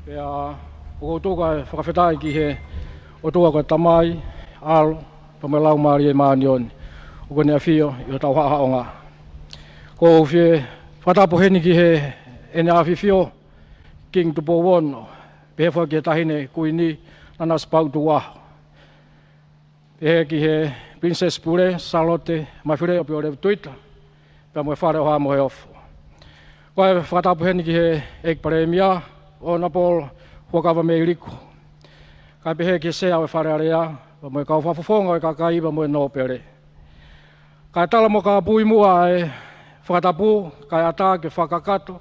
Pea o toka whakawhetai ki he o toa koe tamai, alo, pa me lau maari e maanioni. O kone a whio i o Taufa'ahau ngā. Ko whie whatapo heni ki he ene a whiwhio King Tupo Wono. Pehe wha ki he tahine kui ni nana spau tu waho. Pehe ki he Princess Pure, Salote, mai whire o pio revu tuita. Pea moe whare o haa mohe ofo. Koe whatapo heni ki he Ek Paremia, o Napol huakawa me iriku. Kai pehe ki se awe whare area, pa moe kau whawhawhonga e kakai pa moe nōpere. Kai tala mo ka pui mua e whakatapu, kai ata ke whakakato,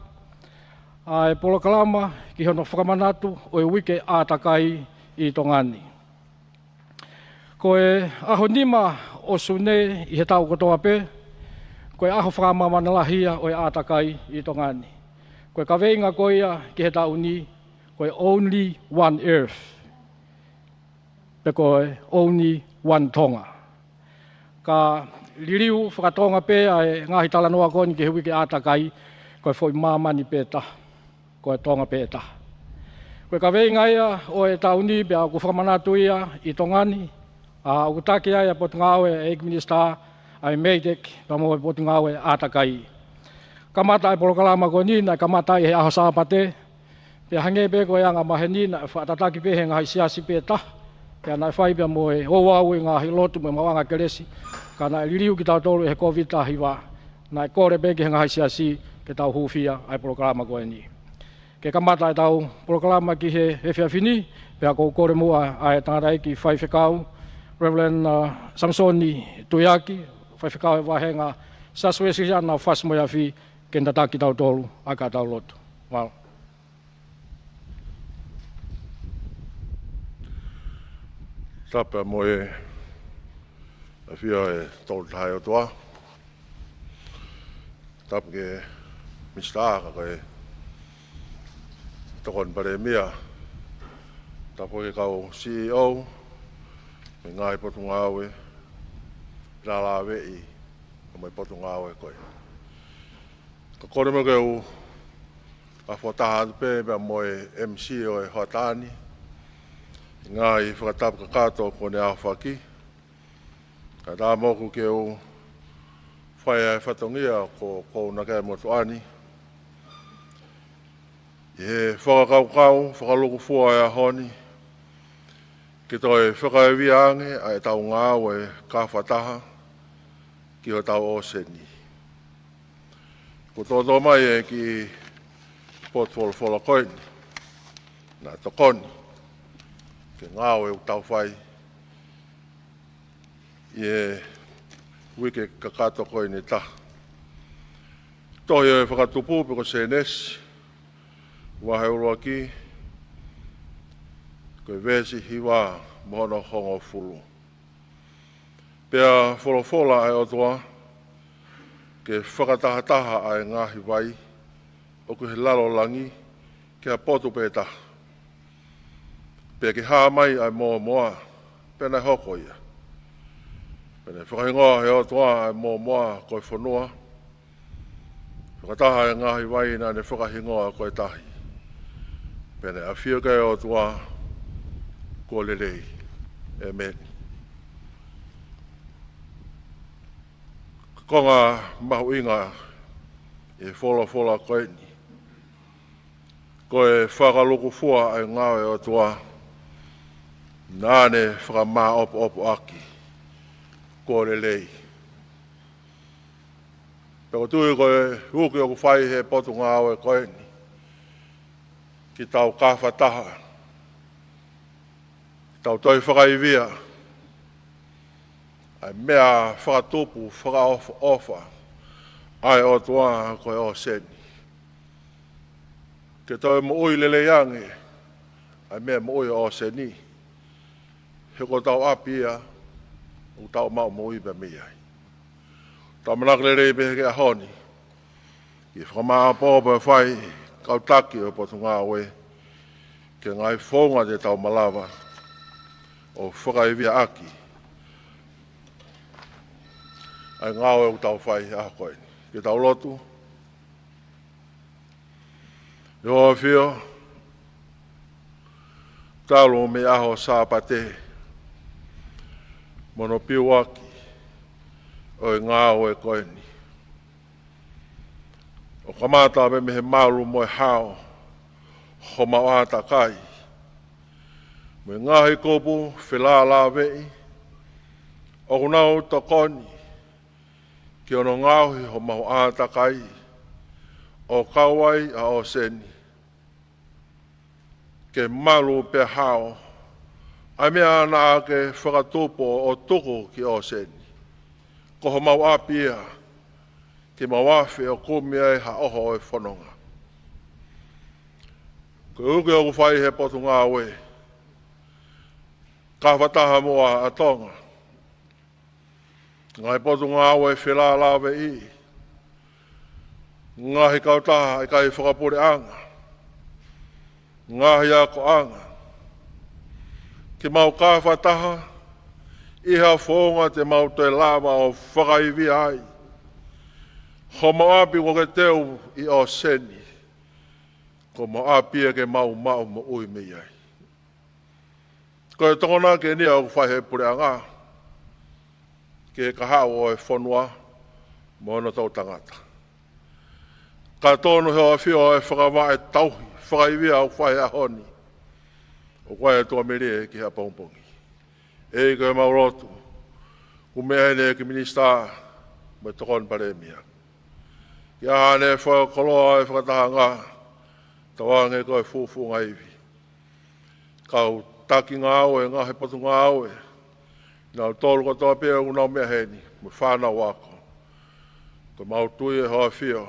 ai polo kalama ki hono whakamanatu o e wike ātakai i tongani. Ko e aho nima o sune i he tau kotoa pe, ko e aho whakamamana lahia o e ātakai i tongani. Ko e ka veinga ko ia ki he tau ni, ko e only one earth. Pe ko e only one Tonga. Ka liriu whakatonga pe ai ngahi talanoa koni ki he wike ātakai, ko e foi mamani pe taha. Ko e tonga pe taha. Ko e ka veinga ia o e tau ni pia ku whakamanatu ia i tongani, a o take ia potu ngāwe e Eke Minister ai Meidek pa mo potu ngāwe ātakai. Kamata e polokalama ko nina, kamata i he aho sāpate, pia hange pe ko anga mahe nina, whaatataki pe he ngahi siasi pe taha, pia nai whai pia mo e oau i ngahi lotu me mawanga keresi, ka nai liriu ki tau tolu e he COVID tahiwa, nai kore pe ki he ngahi siasi ke tau hufia ai polokalama ko ni. Ke kamata e tau polokalama ki he whiawhini, pia kou kore mua ai tārai ki whaiwhekau, Reverend Samsoni Tuyaki, whaiwhekau e wahenga saswesi ana whasmoia whi kenda taki tau tolu, aka tau lotu. Wow. Tapa mo e a whia e tolu tahai o toa. Tapa ke Mr. Aka koe tokon Paremia. Tapa ke kau CEO, me ngai potu ngāwe, rala wei, o mai potu ngāwe koe. Ka kore mo keu a whataha pe mea mo e MC o e Hoatani, ngai whakatapu ka kato kone a whaki. Ka tā moku keu whai e whatongia ko kou na kei motuani. I he whakakaukau, whakaloku fua e a honi, ki toi whakaewiange a e tau ngāwe ka whataha ki o tau o seni. Ko tō mai e ki potwolfola koini, nā tokoni, ke ngāwe u tau whai, i e wike kakato koini taha. Tohi e whakatupu pe ko senesi, wahe urua ki, koe vesi hiwa mohono hongo fulu. Pea wholofola ai otoa, ke whakatahataha ai ngahi vai, o ku he lalo langi, ke a potu pētaha. Pea ke haa mai ai moa, pena hoko ia. Pena whakahingoa he otoa ai moa koe whanua, whakataha ai ngahi vai na ne whakahingoa koe tahi. Pena a whioka e otoa, ko lelei, amen. Konga mahu inga e whola koe ni. Koe whakaluku fua ai ngawe o tua, nāne whakamā opo aki, ko lelei. Peko tui koe huki o ku whai he potu ngawe koe ni, ki tau kawhataha, tau toi whakaiwia, ai mea whakatupu, whakaofa, ai o tua koe o seni. Ke toi mo ui lele yange, ai mea mo ui o seni, he ko tau apia, u tau mau mo ui mea. Tau manakele behe ke ahoni, i whakamaa pōpa whai, kau taki o potu ngā we, ke ngai whonga te tau malawa, o whakaiwia aki. Ai ngāwe u tau whai a koe. Ke tau lotu. Yo whio, talo me aho sāpate. Mono piwaki. O ngā o e koeni. O kamata me he malu mo e hao. Ho mawata kai. Me ngahi kopu whilala vei. O kunau tokoni. Ki ono ngauhi ho mawata kai. O kawai a o seni. Ke malu pe hao. A mea ana ke whakatupo o tuku ki o seni. Ko ho mawapia. Ke mawafi o kumia e ha oho e whanonga. Ko uke o kuwhai he potu ngā we. Ka whataha mua a Tonga. Ngai potu ngā we whila lawe i. Ngahi kautaha e kai whakapure anga. Ngahi ako anga. Ke mau ka whataha. Iha whonga te mau te lama o whakaiwi ai. Ho maapi ko ke teu i o seni. Ko maapi e ke mau mo ui me ai. Ko e tokona ke nia o whai he pure anga. Ke kahao o e whanua mo na tau tangata. Ka tonu heo a whio e whakama e tauhi, whakaiwia o whai a honi. O whai e tua mire ki hea pongpongi. E koe maurotu, ku mea hene ki minister, me tokon pare mia. Ki ahane e whai koloa e whakataha ngā, tawange koe fufu ngaiwi. Kau taki ngā aue, ngā he patu ngā aue. Nau tolu katoa pia unau mea heni, me whanau wako. Ko mau tui e hoa whio.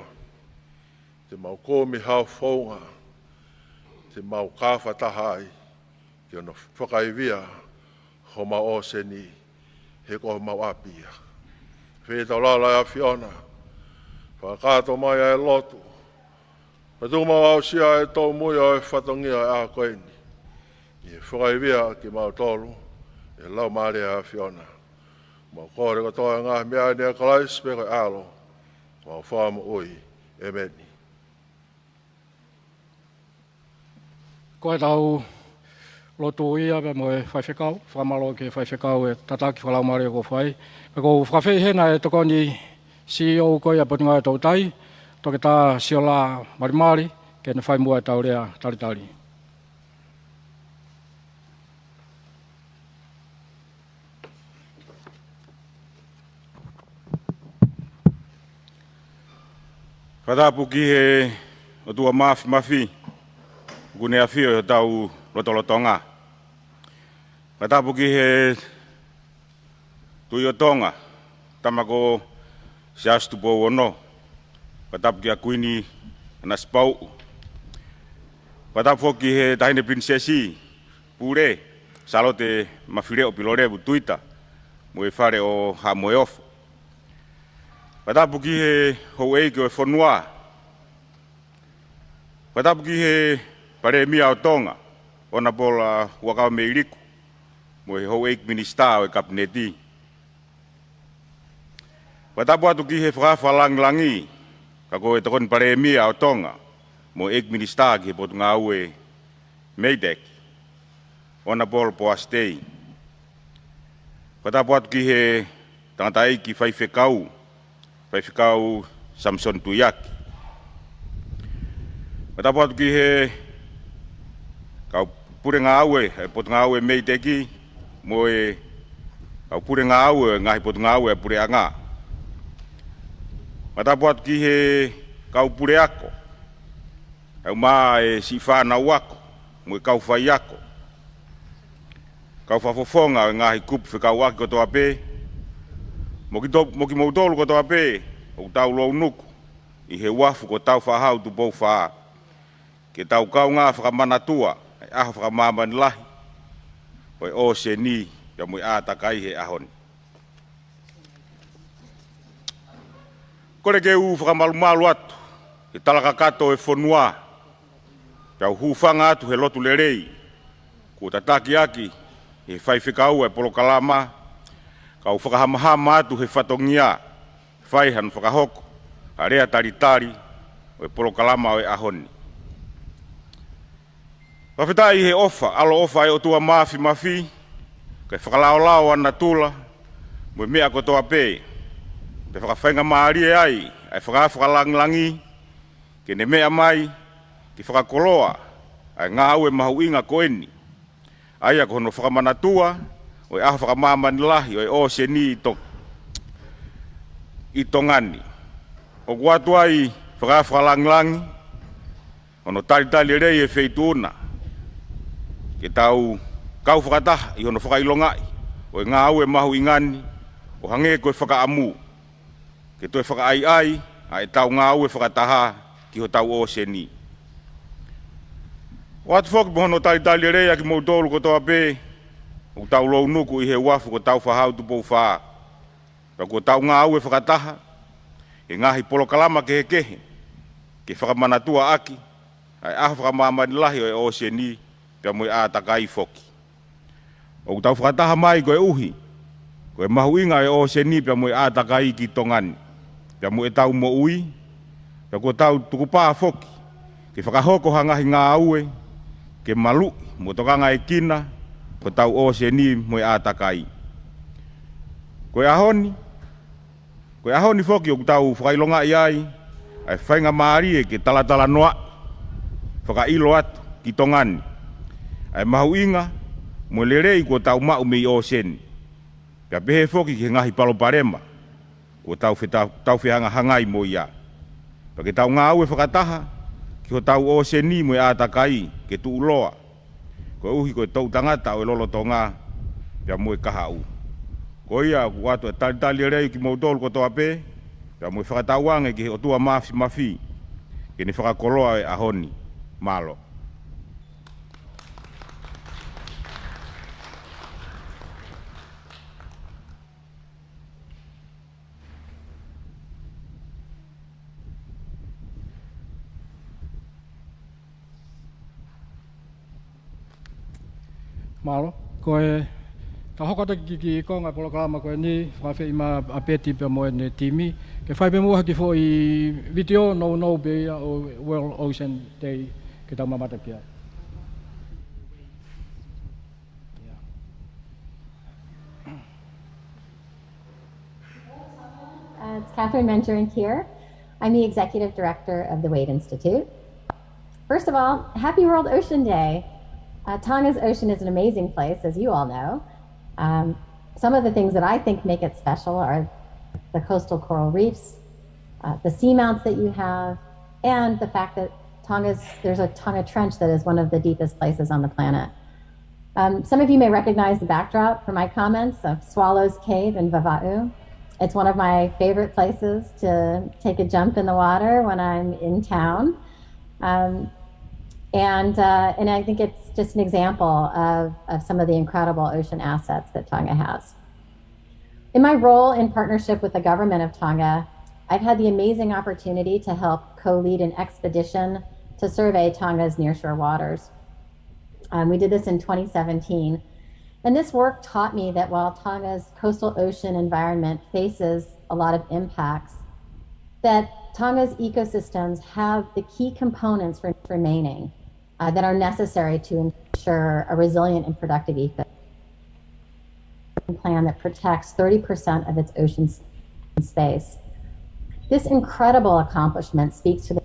Te mau komi hau whaunga, te mau kāwhatahai, ki ono whakaiwia, ho mau o seni, he koho mau apia. Whetau lalai a whiona, whakāto mai e lotu, patu mau au sia e tau mui o e whatongia e a koeni. I whakaiwia ki mau tolu, e lau maare a whiona. Mau kore katoa ngā mea nea kalais, me koe alo, mau whaamu ui, e meni. Koe tau lotu ia pe mo e whaiwhekau, whamalo ke whaiwhekau e tataki whalau maare ko whai. Pe ko whawhi hena e tokoni CEO koe a potunga e tau tai, toke tā siola marimari, ke ne whai mua e tau rea taritari. Whatapu ki he o tua mafi. Gune a whio e tau lotolotonga. Whatapu ki he tui o Tonga. Tamako se astupo ono. Whatapu ki a kuini na spau. Whatapu ki he tahine prinsesi. Pure. Salote mawhire o pilorevu tuita. Mo e whare o Moimoi. Whatapu ki he hou eike o e whanua. Whatapu ki he pare mia o Tonga, ona bola wakao me iriku, mo he hou eik minister o e kabineti. Watapu atu ki he whakawhalang-langi, kako e tokon pare mia o Tonga, mo eik minister ki he potunga au e meidek, ona bola po astei. Watapu atu ki he tangatai ki whaiwhekau Samson Tuyaki. Watapu atu ki he kau pure ngā aue, e potu ngā aue mei teki, mo e kau pure ngā aue, ngahi potu ngā aue pure a ngā. Watapu atu ki he kau pure ako, au mā e si whānau ako, mo e kau whai ako. Kau whafofonga ngahi kupu whikau aki kotoa pē, mo ki mautolu kotoa pē, o tau lou nuku, i he Wharf ko Taufa'ahau tu pou whaa. Ke tau kau ngā whakamanatua, ai aho whakamamani lahi, oi o se ni, ya mui ātakai he ahoni. Kore ke u whakamalu atu, ke talaka kato e whanua, kia hūwhanga atu he lotu le rei, ko tataki aki, he whaiwhikau e polo kalama, ka u whakahamahama atu he whatongia, whaihan whakahoko, a rea taritari, o e polo kalama o e ahoni. Whawhetai he ofa, alo ofa e o tua mafi, kai whakalao ana tula, mo mea ko toa pē. Te whakawhainga maari e ai, ai whakalangi, ke ne mea mai, ki whakakoloa, ai ngā au e mahu inga koeni. Ai ako hono whakamanatua, o e aho whakamamani lahi, o e o se ni i tongani. O guatu ai whakalangi, ono tali rei e wheituuna. Ke tau kau whakataha i hono whakailongai, o e ngā au e mahu ingani, o hange koe whakaamu. Ke toi whakaai a e tau ngā au e whakataha ki ho tau o se ni. O atu whoki po hono tali rei a ki mou tolu ko toa pē, o tau lou nuku i he Wharf ko Taufa'ahau tupou whaa. Pa ko tau ngā au e whakataha, e ngahi polokalama ke he kehe, ke whakamanatua aki, ai aho whakamamani lahi o e o se ni, pia moe a takai foki. O tau whakataha mai koe uhi, koe mahu inga e o se ni pia moe a takai ki tongani. Pia moe tau mo ui, pia ko tau tukupaa foki, ke whakahoko hangahi ngā aue, ke malu, mo tokanga e kina, ko tau o se ni moe a takai. Koe ahoni foki o tau whakailonga iai, ai whainga maari e ke talatala noa, whakailo atu ki tongani. Ai mahu inga, mo lerei ko tau mau mei o seni. Pia pehe foki ke ngahi paloparema, ko tau whihanga hangai mo ia. Pia ke tau ngā ue whakataha, ki ho tau o seni mo ia takai, ke tu uloa. Ko uhi ko tau tangata o e lolo tonga, pia mo e kahau. Ko ia, ko atu e tali rei ki mautolu ko toa pē, pia mo e whakatauange ki o tua mafi, ke ni whakakoloa e ahoni, malo. Malo, koe ka hokota ki konga polokalama koe ni whawhi ima a peti pia moe ne timi. Ke whai pe mua ki fo i video no be o World Ocean Day ke tau mamata ki ai. It's Catherine Mentoring here. I'm the Executive Director of the Wade Institute. First of all, happy World Ocean Day. Tonga's ocean is an amazing place, as you all know. Some of the things that I think make it special are the coastal coral reefs, the seamounts that you have, and the fact that there's a Tonga Trench that is one of the deepest places on the planet. Some of you may recognize the backdrop from my comments of Swallow's Cave in Vava'u. It's one of my favorite places to take a jump in the water when I'm in town. And I think it's just an example of some of the incredible ocean assets that Tonga has. In my role in partnership with the government of Tonga, I've had the amazing opportunity to help co-lead an expedition to survey Tonga's nearshore waters. We did this in 2017. And this work taught me that while Tonga's coastal ocean environment faces a lot of impacts, that Tonga's ecosystems have the key components remaining that are necessary to ensure a resilient and productive ecosystem plan that protects 30% of its ocean space. This incredible accomplishment speaks to the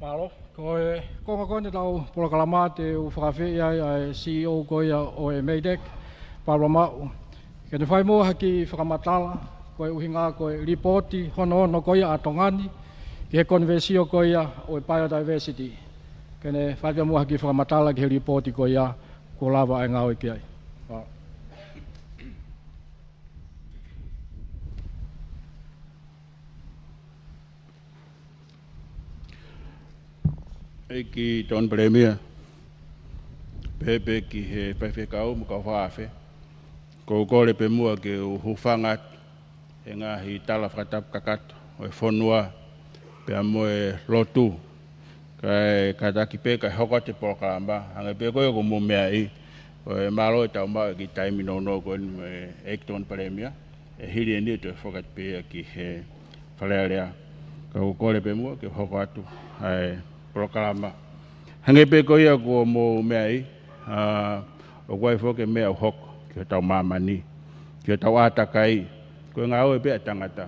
Malo, koe kone tau polokalama te u whakawhi ai CEO koe o e Meidek, Paula mau. Ke ne whai mua ki whakamatala, koe uhinga koe ripoti hono koe a tongani, ki he konvensio koe o e biodiversity. Ke ne whai mua ki whakamatala ki he ripoti koe ko lava ai ngau ki ai. Ki ton premier pepe ki he pepe kau mo ka whaafe ko kore pe mua ke o hufangat e ngā hi tala whakatap kakato o e whonua pe amo e lotu kai kataki pe kai hoko te pōkamba hanga pe koe ko mo mea i o e malo e tau mau ki taimi no ko e ton premier e hili ni to fokat pe ki he falelea ka ko le pe mo ke hoko atu ai proklama hange pe ko ia ko mo mai o ko fo ke me hok ke tau mamani ke tau ata kai ko ngau pe tangata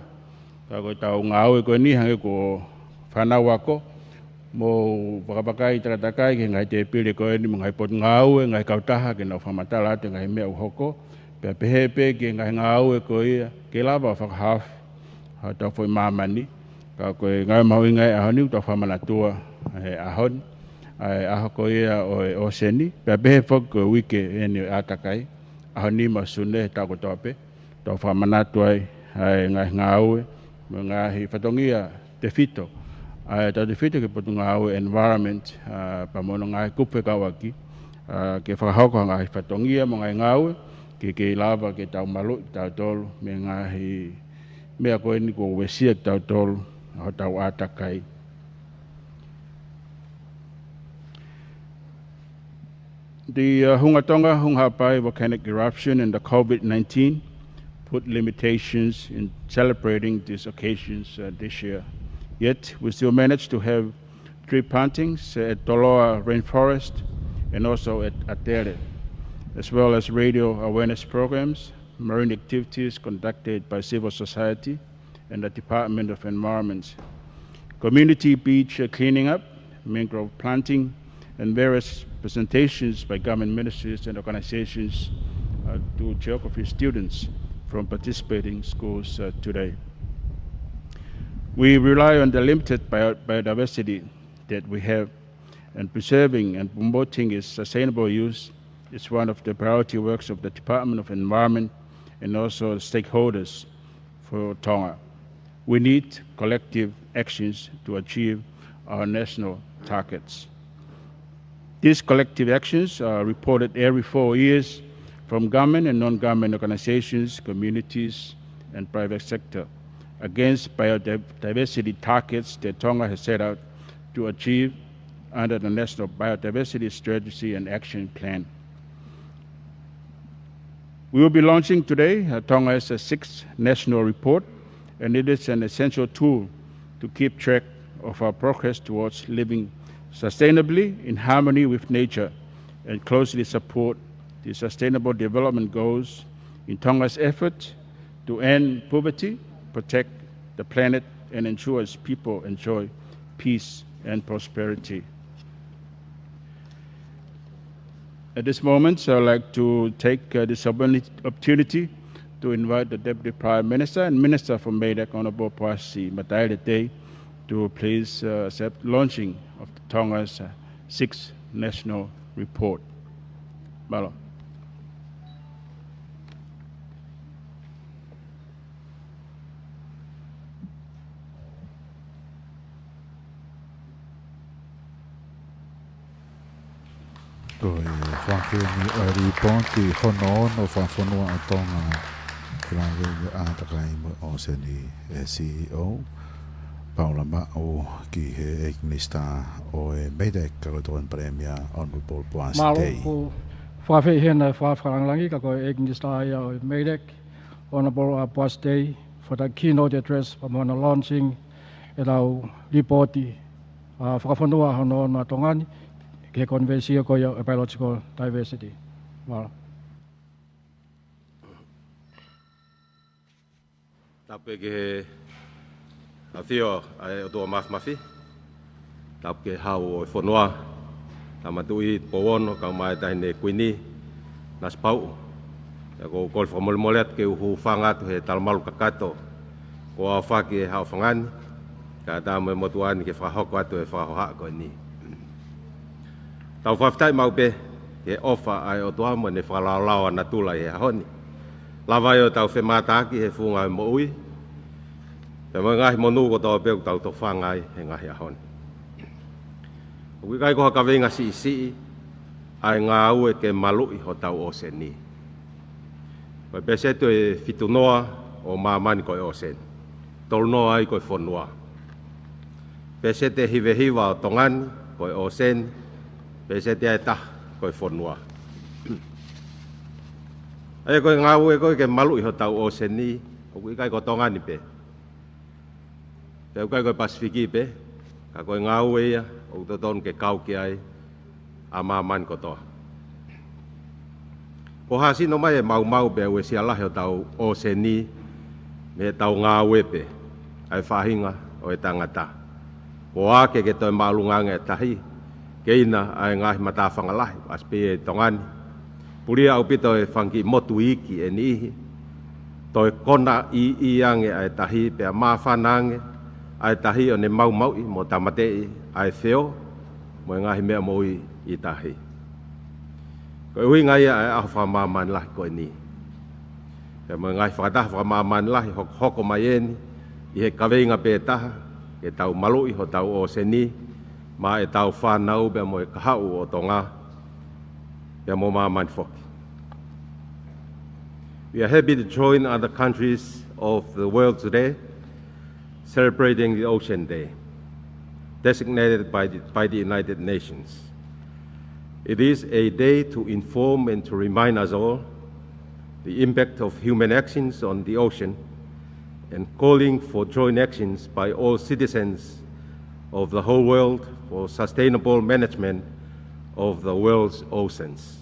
ka ko tau ngau ko ni hange ko fana wako mo bakabakai tratakai ke ngai te pili ko ni ngai pot ngau ngai kautaha ke no famatala te ngai me hoko pe pepe ke ngai ngau ko ia ke lava fa half ha ta foi mamani ka ko ngai mau ngai a ni ta famana tua e ahon a ko ia o seni pe pepe ko wike ni atakai a ni masune ta ko tope ta famana tua ngai ngau ngai fatongia te fito ta te fito ke potunga au environment pa mono ngai kupe kawaki ke whakahauka ngai whatongia mo ngai ngau ke lava ke tau malu tau tolu me ngai mea koe ni ko wesia tau tolu ho tau atakai. The Hunga Tonga Hunga Pai volcanic eruption and the COVID-19 put limitations in celebrating these occasions this year. Yet, we still managed to have tree plantings at Toloa Rainforest and also at Atere, as well as radio awareness programs, marine activities conducted by civil society and the Department of Environment, community beach cleaning up, mangrove planting, and various presentations by government ministries and organizations to geography students from participating schools today. We rely on the limited biodiversity that we have, and preserving and promoting its sustainable use is one of the priority works of the Department of Environment and also stakeholders for Tonga. We need collective actions to achieve our national targets. These collective actions are reported every 4 years from government and non-government organizations, communities, and private sector against biodiversity targets that Tonga has set out to achieve under the National Biodiversity Strategy and Action Plan. We will be launching today Tonga's 6th national report, and it is an essential tool to keep track of our progress towards living sustainably in harmony with nature and closely support the Sustainable Development Goals in Tonga's effort to end poverty, protect the planet, and ensure its people enjoy peace and prosperity. At this moment, I would like to take this opportunity to invite the Deputy Prime Minister and Minister for MEDEC, Honorable Pasi Matailete, to please accept launching of Tonga's 6th national report. Malo. Toi whakeni ari ponti hono no whafonua a Tonga Krawe a takai mo o seni CEO Paula o ki he eknista o MEDEC karotoan premia Honorable Pasi Tei. Malo whawhi hena whawharangi ka ko eknista ia o MEDEC Honorable Pasi Tei for the keynote address from the launching e lau reporti whakafonua hono na Tongani ke konvensio ko ia biological diversity. Malo. Tape ke afio ai o mafi. Tape ke hau o fonua. Tamatui powono ka mai tai ne kuini nas pau. Ya ko kol formol molet ke hu fangat he talmal kakato. Ko afa ke hau fangan ka ta mo motuan ke fa hok watu e fa ha ko ni. Tau whaftai mau pe, ke ofa ai o toa mo ne whalaolawa na tula e honi. Lawai o tau whemataki he whunga mo ui. Pe mo ngahi monu ko tau peu tau to whangai he ngahi a honi. Ui kai koha ka venga si ai ngā ue ke malui ho tau o seni. Koe pesetu e fitunoa o mamani koe o sen. Tolnoa ai koe whonua. Pesete hiwa o tongani koe o sen. Pese te ta koe whonua. E koe ngā ue koe ke malu iho tau o seni, o kui kai ko Tonga ni pe. Pe kai ko Pasifiki pe, ka ko ngau ia o to don ke kau ki ai a man ko to. Ko hasi no mai mau pe we sia la he tau o se ni me tau ngau pe ai fahinga o e tangata. Ko ake ke to malunga nge tahi keina ai ngai mata whangalahi aspe e Tongani. Puria au pito e whangi motu iki e nihi. Toi kona i ange ai tahi pe a mawhanange ai tahi o ne mau i mo tamatei ai wheo mo ngahi mea moi i tahi. Ko hui ngai ai aho whamaman lahi koe ni. E mo ngai whakataha whamaman lahi hoko mai eni i he kaweinga pe taha e tau malui ho tau o se ni ma e tau whanau pe mo e kahau o Tonga pe mo maman whoki. We are happy to join other countries of the world today celebrating the Ocean Day, designated by the United Nations. It is a day to inform and to remind us all the impact of human actions on the ocean and calling for joint actions by all citizens of the whole world for sustainable management of the world's oceans.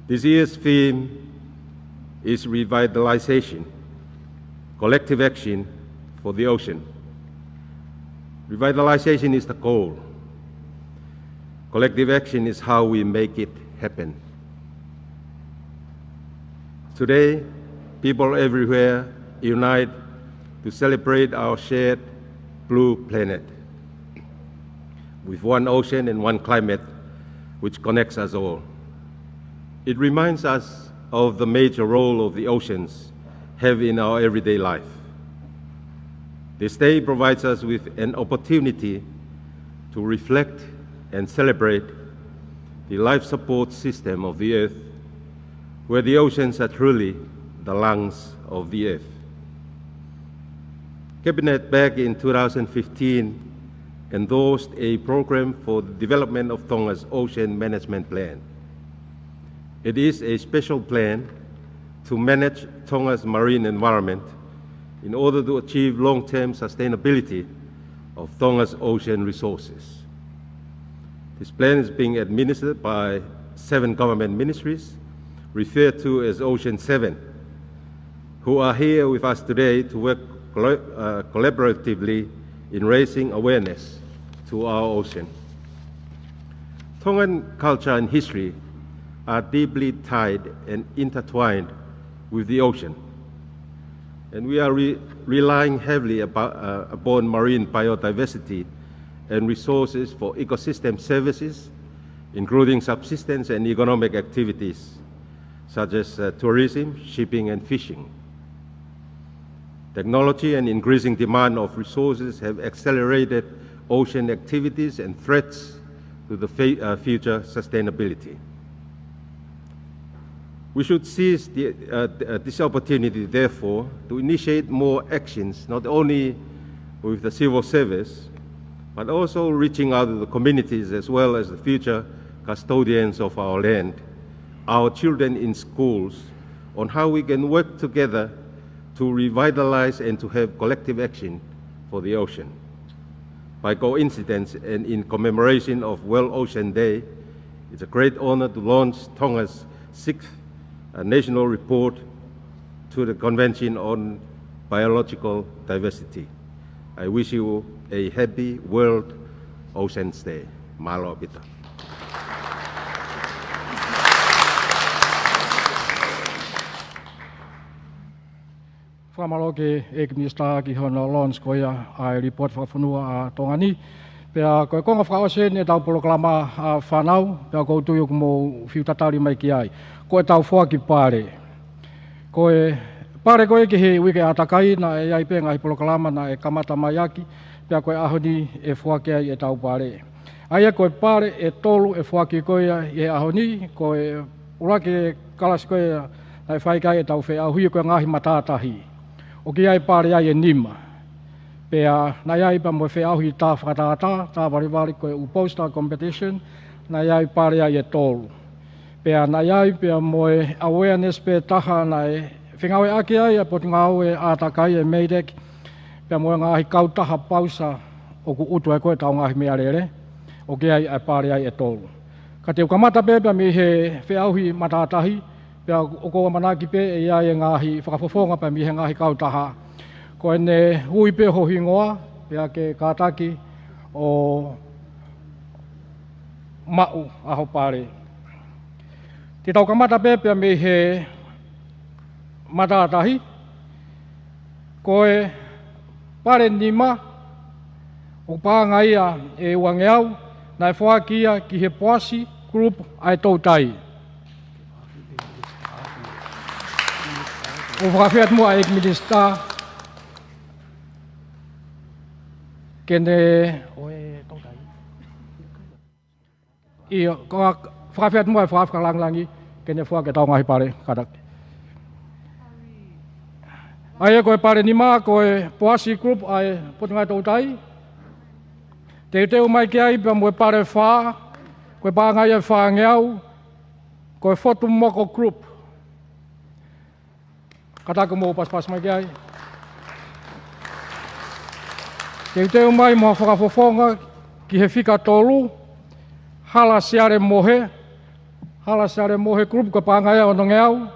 This year's theme is revitalization, collective action for the ocean. Revitalization is the goal. Collective action is how we make it happen. Today, people everywhere unite to celebrate our shared blue planet with one ocean and one climate which connects us all. It reminds us of the major role of the oceans have in our everyday life. This day provides us with an opportunity to reflect and celebrate the life support system of the earth, where the oceans are truly the lungs of the earth. Cabinet back in 2015 endorsed a program for the development of Tonga's Ocean Management Plan. It is a special plan to manage Tonga's marine environment in order to achieve long-term sustainability of Tonga's ocean resources. This plan is being administered by 7 government ministries, referred to as Ocean 7, who are here with us today to work collaboratively in raising awareness to our ocean. Tongan culture and history are deeply tied and intertwined with the ocean. And we are relying heavily upon marine biodiversity and resources for ecosystem services, including subsistence and economic activities, such as tourism, shipping, and fishing. Technology and increasing demand of resources have accelerated ocean activities and threats to the future sustainability. We should seize this opportunity, therefore, to initiate more actions, not only with the civil service, but also reaching out to the communities as well as the future custodians of our land, our children in schools, on how we can work together to revitalize and to have collective action for the ocean. By coincidence and in commemoration of World Ocean Day, it's a great honor to launch Tonga's 6th national report to the Convention on Biological Diversity. I wish you a happy World Oceans Day. Malo pita. Whamaloke e Minister ki hono launch koia ai report whafunua a Tongani. Pea koe konga whaosen e tau poloklama a whanau, pea kou tuiuk mo whiutatari mai ki ai. Koe tau whoa ki pare. Koe pare koe ki he wike atakai na e ai penga hi poloklama na e kamata mai aki, pea koe ahoni e whoa ki ai e tau pare. Aia koe pare e tolu e whoa ki koe e ahoni, koe urake e kalasi koe na e whaikai e tau whea hui koe ngahi matātahi. O ki ai pare ai e nima. Pea na iai pa mo whea ahui tā whakatata, tā wariwari koe uposta competition, na iai pare ai e tolu. Pea na iai pea mo e awareness pe taha na e whingawe ake ai a poti ngau e ātakai e meidek, pia moe ngāhi kautaha pausa o ku utu e koe tau ngāhi mea rere, o ke ai e pāre ai e tōru. Ka te ukamata pē pia mi he whiauhi matātahi, pia o koa manaki pē e ai e ngāhi whakafofonga pia mi he ngāhi kautaha. Ko e ne hui pē hohi ngoa, pia ke kātaki o mau aho pāre. Te tau kamata pē pia mi he matātahi, koe pare nima o pānga ia e uangeau na e whaakia ki he poasi group ai tautai. O whakawhiat mua e minister kene tautai. Ia, whakawhiat mua e whakawhikalanglangi kene whake tau ngahi pare katak. Ai e koe pare nima, koe poasi group ai potungai tautai. Te teo mai ki ai pia moe pare whaa, koe pāngai e whaa ngeau, koe whotu moko group. Kataka mō pas mai ki ai. Te teo mai moa whakafofonga ki he whika tolu, hala seare mohe group koe pāngai e ono ngeau.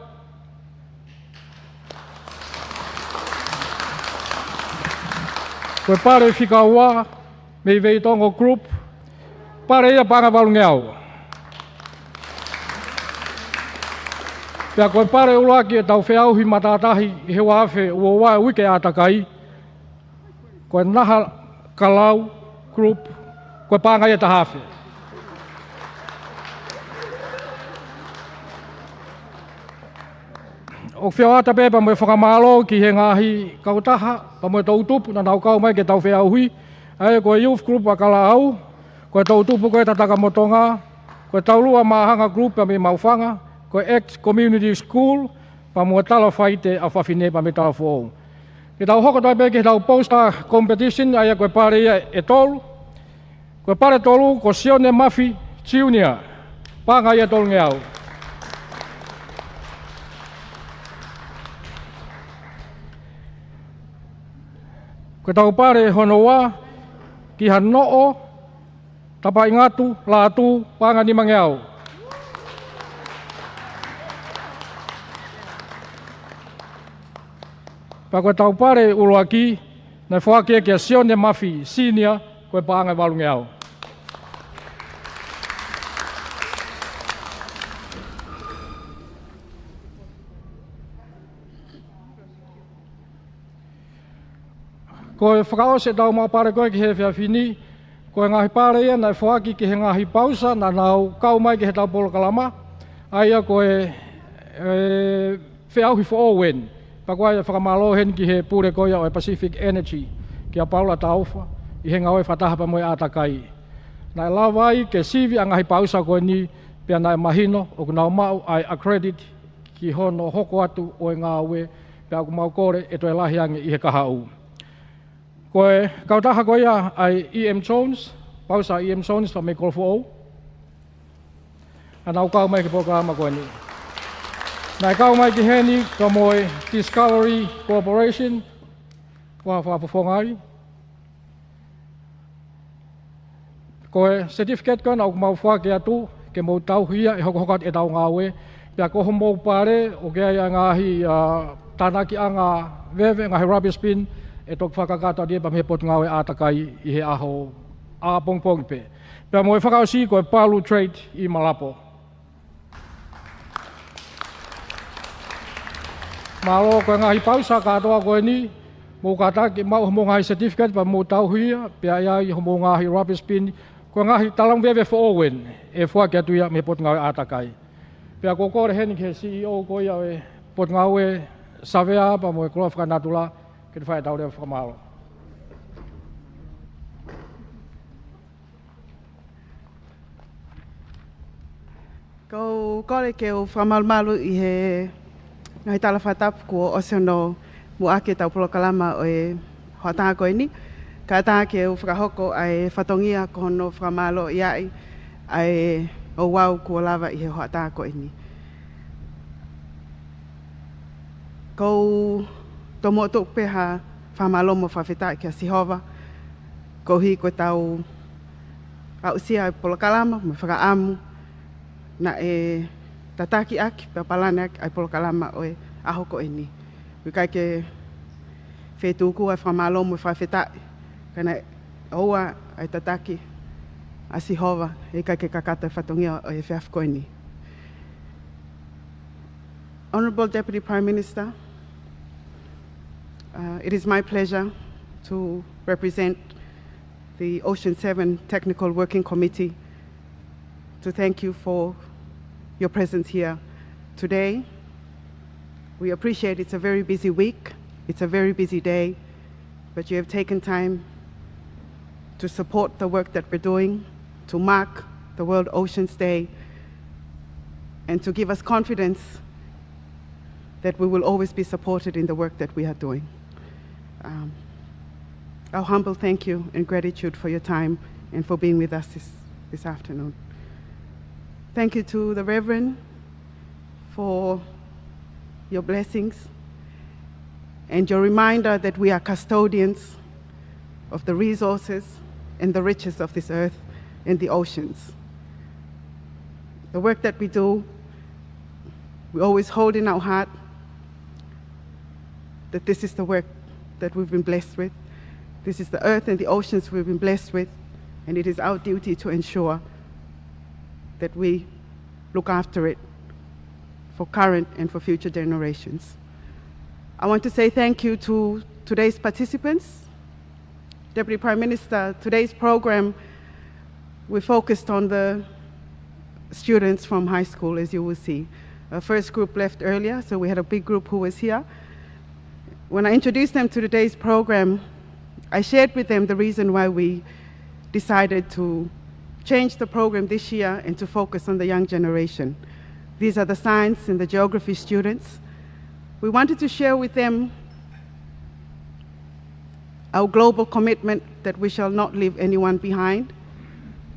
Koe pare whika ua, me vei tongo group, pare ia panga walu ngeau. Pea koe pare ulaki e tau whiauhi matātahi i he wāwhe ua wā wike ātakai, koe naha kalau group, koe panga ia tahawhe. O whiau ata pēpa moe whakamalo ki he ngāhi kautaha, pa moe tautupu na nau kau mai ke tau whiauhi, ai koe youth group a Kalaau, koe tautupu koe tataka mo Tonga, koe taulua mahanga group pa me maufanga, koe ex-community school, pa moe tala whaite a whawhine pa me tala whou. Ke tau hoko tai peke tau poster competition, ai koe pare ia e tolu, koe pare tolu ko Sione Mafi Junior, panga ia tolu ngeau. Koe tau pare honoa, ki hanoo, tapa ingatu, Latu, panga ni mangeau. Pa koe tau pare uloaki, na whaake kia Sione Mafi Senior, koe panga walu ngeau. Koe whakaose tau mā pare koe ki he whiawhini, koe ngahi pare ia nai whaaki ki he ngahi pausa, na nau kau mai ki he tau polo kalama, aia koe whiauhi whaowen, pa koe aia whakamalohen ki he pure koe o Pacific Energy, ki a Paula Taufa, i he ngawe whataha pa moe ātakai. Nai lawai ke sivi a ngahi pausa koe ni, pia nai mahino, o kunau mau ai accredit ki hono hoko atu o e ngawe, pia ku mau kore e toi lahiange i he kahau. Koe kautaha koe ia ai E.M. Jones, pausa E.M. Jones pa me kolfo a nau kau mai ki programa koe ni. Nai kau mai ki heni ka moe Discovery Corporation, kua whapafongai. Koe certificate koe nau mau whake atu, ke mau tauhia e hokohokat e tau ngawe, pia koho mou pare o ke ai ngahi tanaki anga wewe, ngahi rubber spin, e tok whakakata dia pa me pot ngawe ātakai i he aho a pongpong pe. Pea moe whakausi koe Palu Trade i Malapo. Malo koe ngahi pausa katoa koe ni, mou kataki mau homo ngahi certificate pa mou tauhia, pea iai homo ngahi rubber spin, koe ngahi talang wewe whaowen e whake atuia me pot ngawe ātakai. Pea ko kore heni ke CEO koe ia e pot ngawe savea pa moe koloa whakanatula, ke te whae tau rea whakamalo. Ko kore ke o whamalmalu i he ngai tala whatapu ko Oceano mu ake tau polo kalama o e hoatanga koe ni. Ka tanga ke o whakahoko ai whatongia ko hono whamalo i ai ai o wau ko lava i he hoatanga koe ni. Ko tomo tuk peha whamalomo whawhetai kia Sihova. Ko hi ko tau au sia e polokalama, me whakaamu. Na e tataki aki, pe palane aki, ai polokalama o e aho ko e ni. Wikai ke whetūku ai whamalomo e whawhetai. Kana oua ai tataki a Sihova, e kai ke kakata whatongia o e whiaf ko e ni. Honourable Deputy Prime Minister, it is my pleasure to represent the Ocean 7 Technical Working Committee to thank you for your presence here today. We appreciate it's a very busy week, it's a very busy day, but you have taken time to support the work that we're doing, to mark the World Oceans Day, and to give us confidence that we will always be supported in the work that we are doing. Our humble thank you and gratitude for your time and for being with us this afternoon. Thank you to the Reverend for your blessings and your reminder that we are custodians of the resources and the riches of this earth and the oceans. The work that we do, we always hold in our heart that this is the work that we've been blessed with. This is the earth and the oceans we've been blessed with, and it is our duty to ensure that we look after it for current and for future generations. I want to say thank you to today's participants. Deputy Prime Minister, today's program, we focused on the students from high school, as you will see. Our first group left earlier, so we had a big group who was here. When I introduced them to today's program, I shared with them the reason why we decided to change the program this year and to focus on the young generation. These are the science and the geography students. We wanted to share with them our global commitment that we shall not leave anyone behind,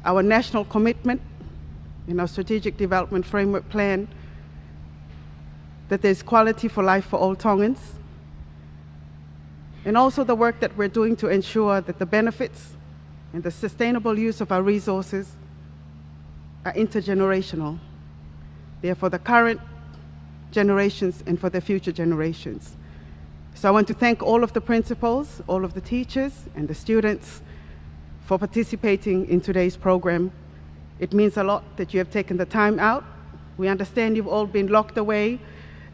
our national commitment in our strategic development framework plan, that there's quality for life for all Tongans, and also the work that we're doing to ensure that the benefits and the sustainable use of our resources are intergenerational. They're for the current generations and for the future generations. So I want to thank all of the principals, all of the teachers and the students for participating in today's program. It means a lot that you have taken the time out. We understand you've all been locked away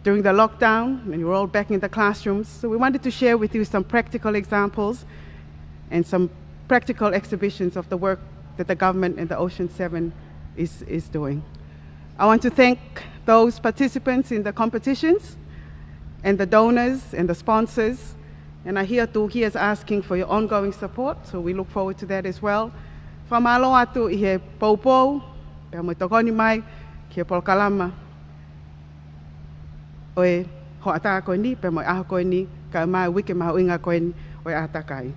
during the lockdown, and you're all back in the classrooms. So we wanted to share with you some practical examples and some practical exhibitions of the work that the government and the Ocean 7 is doing. I want to thank those participants in the competitions and the donors and the sponsors. And I hear Tuki is asking for your ongoing support, so we look forward to that as well. Whamalo atu I he poupou, pia mo tokoni mai, ki he polokalama. Oe hoata koe ni, pe mo aho koe ni, ka mai wike maho inga koe ni, oe atakai.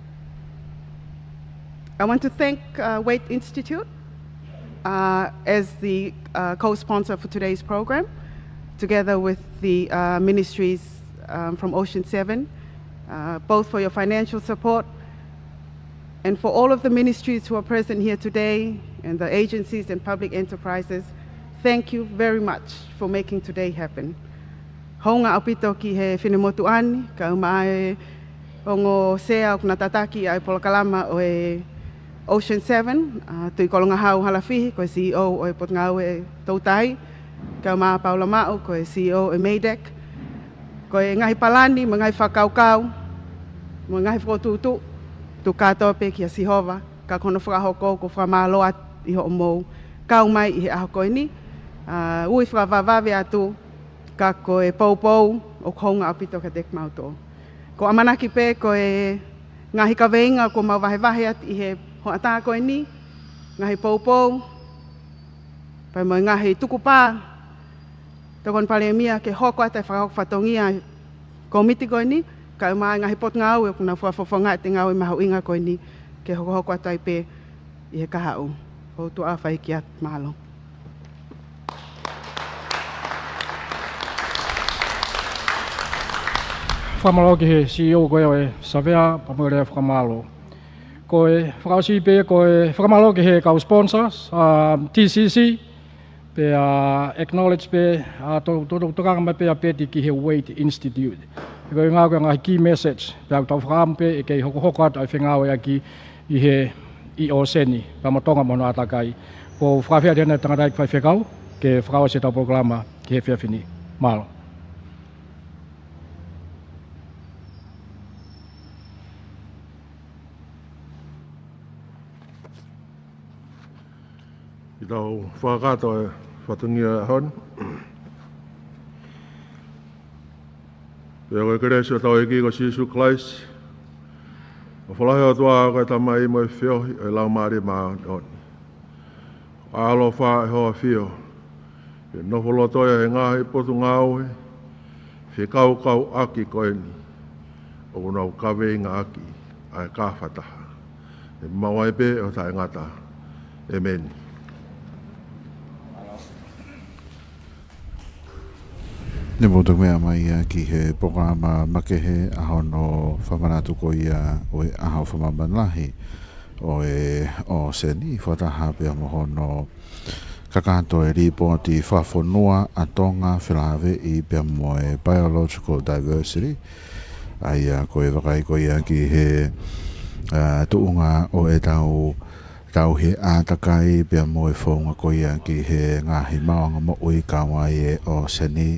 I want to thank Wait Institute as the co-sponsor for today's program, together with the ministries from Ocean 7, both for your financial support and for all of the ministries who are present here today and the agencies and public enterprises. Thank you very much for making today happen. Honga apito ki he whinemotuani, ka umae ongo sea o kuna tataki ai polokalama o e Ocean 7, tui kolongahau halafihi, ko e CEO o e potngau e tautai, ka umaa Paula Mao, ko e CEO e Maidec, ko e ngahi palani, ma ngahi whakaukau, ma ngahi whotutu, tu kātope ki a Sihova, ka kono whakahoko ko whamaloa I ho mou, kau mai I he aho koe ni, ui whakavavave atu, ka ko e poupou o honga apito ka tek mauto. Ko amanaki pe ko e ngahi ka veinga ko mawahewahe at I he hoata koe ni, ngahi poupou, pai mo ngahi tukupā, tokon pale mia ke hoko ata whakahok whatongia komiti koe ni, ka umai ngahi pot ngau e kuna whawhawhonga te ngau I maho inga koe ni, ke hoko ata I pe I he kahau. Ho tu a whai ki at mahalo. whamalo ki he CEO koe o e Savea, pamere whamalo. Ko e whakausi pe ko e whamalo ki he kau sponsors, TCC, pe acknowledge pe tokanga mai pe a peti ki he Weight Institute. Ko ngā koe ngā key message, pe au tau whakampe e kei hoko atu ai whengawe aki i he i o seni, pa matonga mono atakai. Ko whakawhia tēnei tangatai kwai whekau, ke whakawase tau programa ki he whiawhini. Malo. I tau whakakato e whatungia hon. Pea koe keresu tau e ki ko Sisu Kleis. O whalahe o tua koe tamai mo e whiohi e lau maari maa hon. Alo wha e hoa whio. E nofolo toia e ngahi potu ngāohe. Whi kau aki koe ni. O unau kawe inga aki ai ka whataha. E mawai pe o tae ngata. Amen. Ne motu mea mai ki he programa makehe aho no whamanatu ko ia o e aho whamamanahi o e o seni whataha pia moho no kakato e ripoti whawhonua a Tonga whilawe i pia mo e biological diversity ai ko e wakai ko ia ki he tuunga o e tau he ātakai pia mo e whaunga ko ia ki he ngahi maonga mo ui kawai e o seni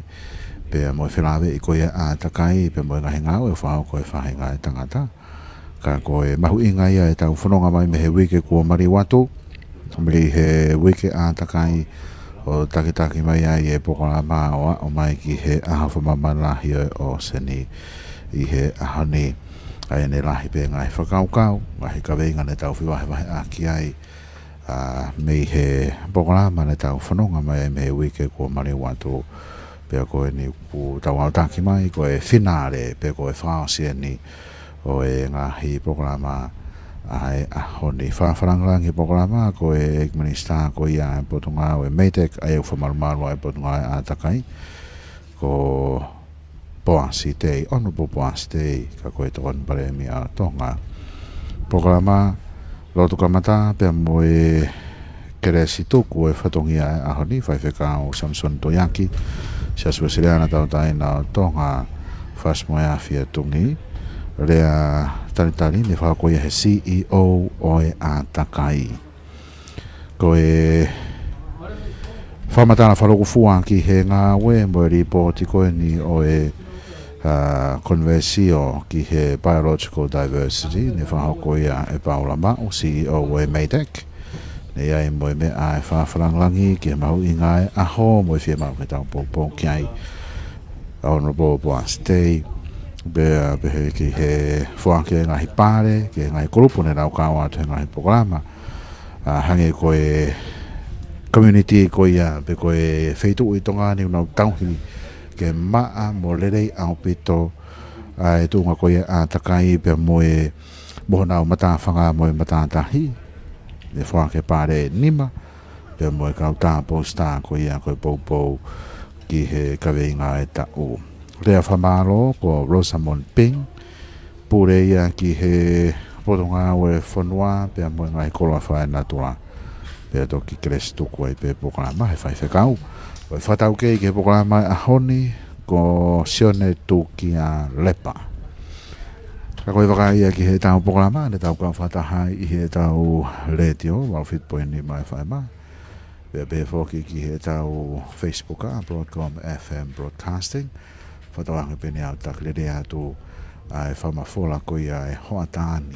pea mo whilawe i koe ātakai, pea mo ngahi ngāo e whao koe whahinga e tangata. Ka koe mahu inga ia e tau whanonga mai me he wike kua mari watu, miri he wike ātakai o takitaki mai ai e pokola māoa o mai ki he aha whamamalahi o seni i he ahani ai ne lahi pe ngai whakaukau, ngahi kaweinga ne tau whiwahe wahe aki ai mei he pokola ma ne tau whanonga mai me he wike kua mari watu pea koe ni ku tau au taki mai koe whinare pea koe whaosia ni o e ngahi programa ai ahoni whawharangarangi programa koe ek minista ko ia e potunga o e meitek ai au whamarumaru ai potunga ai ātakai ko poasi tei, honorable poasi tei ka koe tokon paremi a Tonga programa lotu kamata pea mo e keresi tuku e whatongia e ahoni whaiwhekao Samson Toyaki Sia suasiriana tau taina Tonga Fas moea fia tungi rea talitali ne whakakoia he CEO o e ātakai ko e whamatana whaloku fua ki he ngā we mo e ripoti koe ni o e konversio ki he biological diversity ne whakakoia e Paula Mao CEO o e Meidek ne ai mo me ai whawharanglangi ki mau i ngai aho mo i mau ke tau popo ki ai honorable boss day be he ki he whaake ngahi pare ki ngai grupo ne rau kawa te ngahi programa hange koe community ko ia be koe feitu i tonga ni unau tauhi ke maa mo lerei au pito ai tunga koe a takai pe mo e mohonau mata whanga mo e mata tahi ne whaake pare nima pe mo e kauta posta ko ia koe poupou ki he kaweinga e tau rea whamaro ko Rosamond Ping pure ia ki he potonga o e whanua pe mo e ngai koloa whae natua pe to ki kres tuku ai pe programa he whai whekau o e whatau kei ke programa a honi ko sione tu ki a lepa ka koe waka ia ki he tau programa ne tau kau whatahai i he tau radio wau fit poe ni mai whai ma pe pe whoki ki he tau Facebook a Broadcom FM Broadcasting whatau ange pene au tak lere atu ai whama whola ko ia e hoa tāni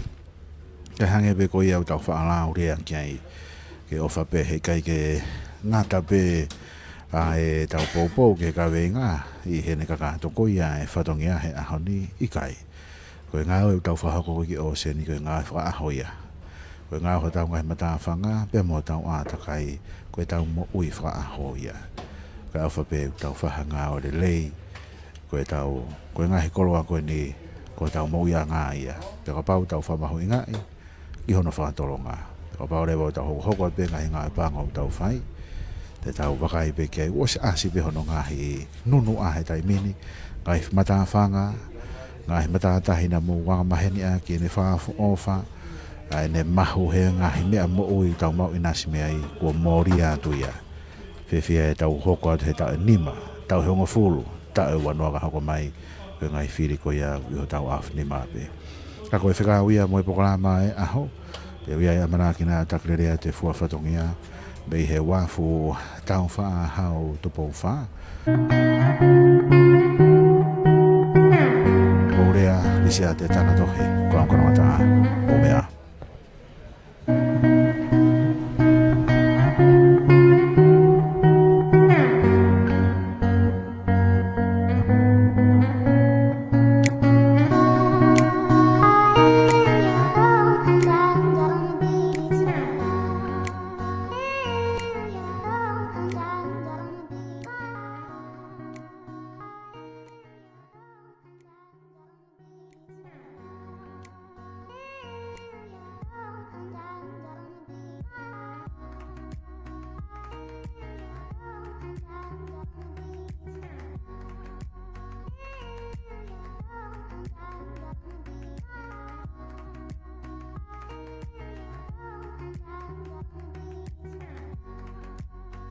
ka hange pe ko ia au tau whaalau rea ki ai ke ofa pe he kai ke ngata pe e tau poupou ke kaweinga i he ne kakato ko ia e whatongia he ahoni i kai koe ngā o tau whahako ki o se ni koe ngā whaaho ia koe ngā ho tau ngai mata whanga pe mo tau ātakai koe tau mo ui whaaho ia koe awha pe tau whahanga o le lei koe tau koe ngā he koloa koe ni koe tau mo ia ngā ia pe ka pau tau whamaho i ngai i hono whaatolonga pe ka pau rewa tau hoko pe ngā ngā panga o tau whai te tau wakai pe kei o se asi pe hono ngā hi nunu a he tai mini ngai mata whanga ngahi matatahi na mo wanga maheni a ki ne whaafo'ofa ai ne mahu he ngahi mea mo ui tau mau inasi mea i kua mori atu ia whiwhia e tau hoko atu he tau e nima tau he onga fulu tau e wanoa ka hoko mai pe ngai whiri ko ia iho tau afu nima pe ka koe whikau ia mo e pokalama e aho te wia ia manakina takrerea te fuafatongia bei he wafu Taufa'ahau tupo wha Morea lisia te tana